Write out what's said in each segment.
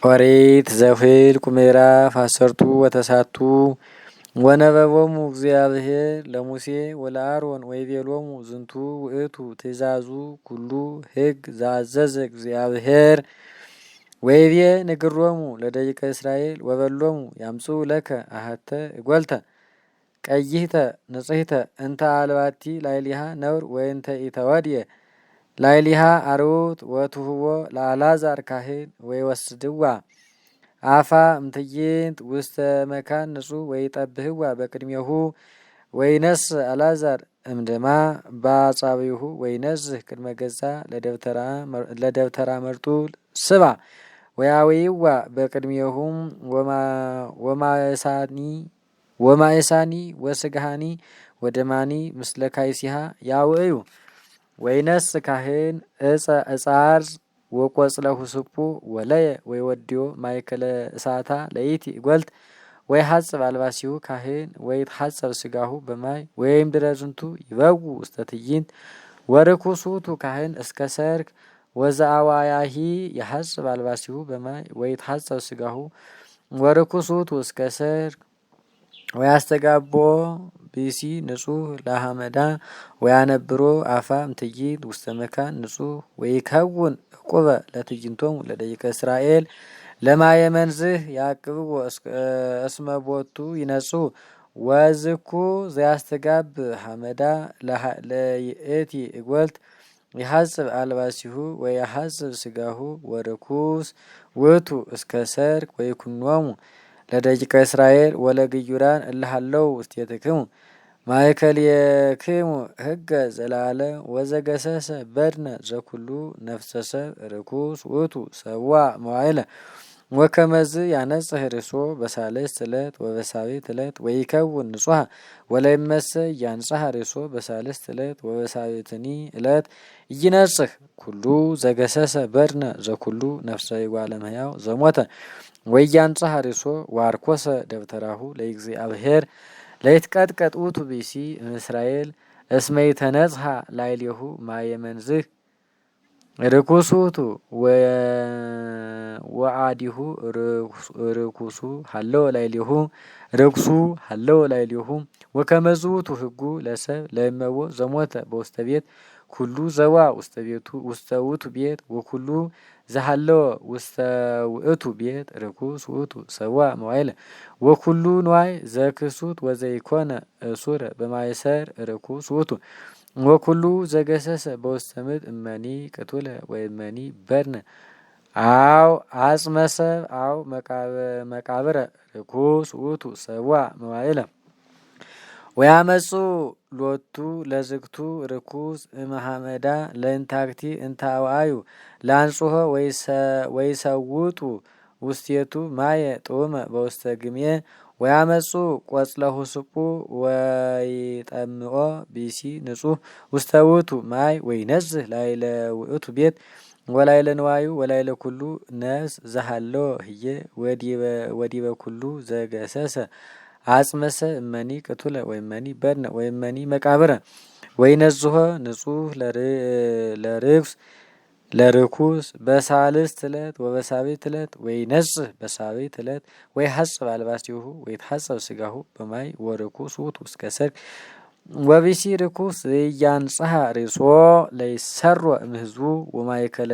ኦሪት ዘኍልቍ ምዕራፍ 10 ወተሳቱ ወነበቦሙ እግዚአብሔር ለሙሴ ወለአሮን ወይቤሎሙ ዝንቱ ውእቱ ትእዛዙ ኩሉ ሕግ ዘአዘዘ እግዚአብሔር ወይቤ ንግሮሙ ለደቂቀ እስራኤል ወበሎሙ ያምጽኡ ለከ አሐተ እጐልተ ቀይሕተ ንጽሕተ እንተ አልባቲ ላዕሊሃ ነውር ወእንተ ኢተወድየ ላዕሊሃ አርዑት ወትሁቦ ለአልዓዛር ካህን ወይወስድዋ አፋ እምትዕይንት ውስተ መካን ንጹሕ ወይጠብህዋ በቅድሜሁ ወይነስ አልዓዛር እምድማ በአጻብዒሁ ወይነዝህ ቅድመ ገጻ ለደብተራ መርጡል ስባ ወያዌይዋ በቅድሜሁም ወማእሳኒ ወስጋሃኒ ወደማኒ ምስለ ካይሲሃ ያውእዩ ወይነስ ካህን ዕፀ አርዝ ወቈጽለ ሁስፑ ወለየ ወይወድዮ ማእከለ እሳታ ለይቲ እጐልት ወይሐጽብ አልባሲሁ ካህን ወይትሐጸብ ስጋሁ በማይ ወይም ድረ ዝንቱ ይበው ውስተ ትዕይንት ወርኩስ ውእቱ ካህን እስከ ሰርክ ወዘአዋያሂ የሐጽብ አልባሲሁ በማይ ወይትሐጸብ ስጋሁ ወርኩስ ውእቱ እስከ ሰርክ ወያስተጋቦ ብእሲ ንጹሕ ለሐመዳ ወያነብሮ አፋ እምትዕይንት ውስተ መካን ንጹሕ ወይከውን ዕቁበ ለትዕይንቶሙ ለደቂቀ እስራኤል ለማየ መንዝህ ያዕቅብዎ እስመ ቦቱ ይነጽሑ ወዝኩ ዘያስተጋብ ሐመዳ ለይእቲ እጐልት ይሐጽብ አልባሲሁ ወይሐጽብ ስጋሁ ወርኩስ ውእቱ እስከ ሰርክ ወይኩኖሙ ለደቂቀ እስራኤል ወለግዩራን እልሃለው ውስቴትክሙ ማእከልየክሙ ሕገ ዘለዓለም ወዘገሰሰ በድነ ዘኩሉ ነፍሰ ሰብ ርኩስ ውእቱ ሰዋዕ መዋዕለ ወከመዝ ያነጽህ ርእሶ በሳልስት ዕለት ወበሳቢት ዕለት ወይከውን ንጹሐ ወለይመሰ ያንጽሐ ርእሶ በሳልስት ዕለት ወበሳቢትኒ ዕለት ይነጽህ ኩሉ ዘገሰሰ በድነ ዘኩሉ ነፍሰ እጓለ እመሕያው ዘሞተ ወያንጽሐ ርእሶ ዋርኮሰ ደብተራሁ ለእግዚአብሔር ለይትቀጥቀጥ ውእቱ ብእሲ እምእስራኤል እስመ ይተነጽሐ ላዕሌሁ ማየ መንዝህ ርኩስ ውእቱ ወአዲሁ ርኩሱ ሀለወ ላዕሌሁ ርኩሱ ሀለወ ላዕሌሁ ወከመዝ ውእቱ ሕጉ ለሰብ ለእመቦ ዘሞተ በውስተ ቤት ኩሉ ዘዋዕ ውስተ ውእቱ ቤት ወኩሉ ዘሃለወ ውስተ ውእቱ ቤት ርኩስ ውእቱ ሰዋዕ መዋዕለ ወኩሉ ንዋይ ዘክሱት ወዘይኮነ እሱረ በማእሰር ርኩስ ውእቱ ወኩሉ ዘገሰሰ በውስተ ምድር እመኒ ቅቱለ ወእመኒ በድነ አው አጽመ ሰብ አው መቃብረ ርኩስ ውእቱ ሰዋዕ መዋዕለ ወያመጹ ሎቱ ለዝግቱ ርኩስ እምሐመዳ ለእንታክቲ እንታውአዩ ለአንጽሖ ወይሰውጡ ውስቴቱ ማየ ጡመ በውስተ ግሜ ወያመጹ ቈጽለ ሁስፑ ወይጠምኦ ብእሲ ንጹሕ ውስተ ውእቱ ማይ ወይነዝህ ላዕለ ውእቱ ቤት ወላዕለ ንዋዩ ወላዕለ ኩሉ ነፍስ ዘሃለወ ህዬ ወዲበ ኩሉ ዘገሰሰ አጽመሰ እመኒ ቅቱለ ወእመኒ በድነ ወእመኒ መቃብረ ወይነዝሖ ንጹሕ ለርኩስ በሳልስት ዕለት ወበሳቢት ዕለት ወይነጽህ በሳቢት ዕለት ወይሐጽብ አልባሲሁ ወይትሐጸብ ስጋሁ በማይ ወርኩስ ውእቱ እስከ ሰርክ ወብእሲ ርኩስ ዘያንጽሐ ርእሶ ለይሰሮ እምሕዝቡ ወማእከለ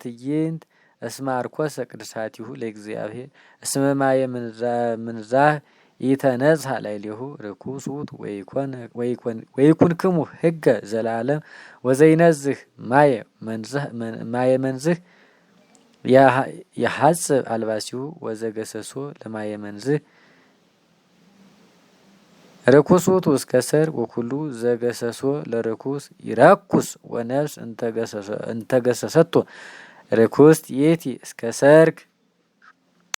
ትዕይንት እስመ አርኰሰ ቅድሳቲሁ ለእግዚአብሔር እስመ ማየ ምንዛህ ኢተነጽሐ ላዕሌሁ ርኩስ ውእቱ ወይኩንክሙ ሕገ ዘለዓለም ወዘይነዝህ ማየ መንዝህ የሐጽብ አልባሲሁ ወዘገሰሶ ለማየ መንዝህ ርኩስ ውእቱ እስከ ሰርክ ወኩሉ ዘገሰሶ ለርኩስ ይረኩስ ወነፍስ እንተገሰሰቶ ርኩስት ይእቲ እስከ ሰርክ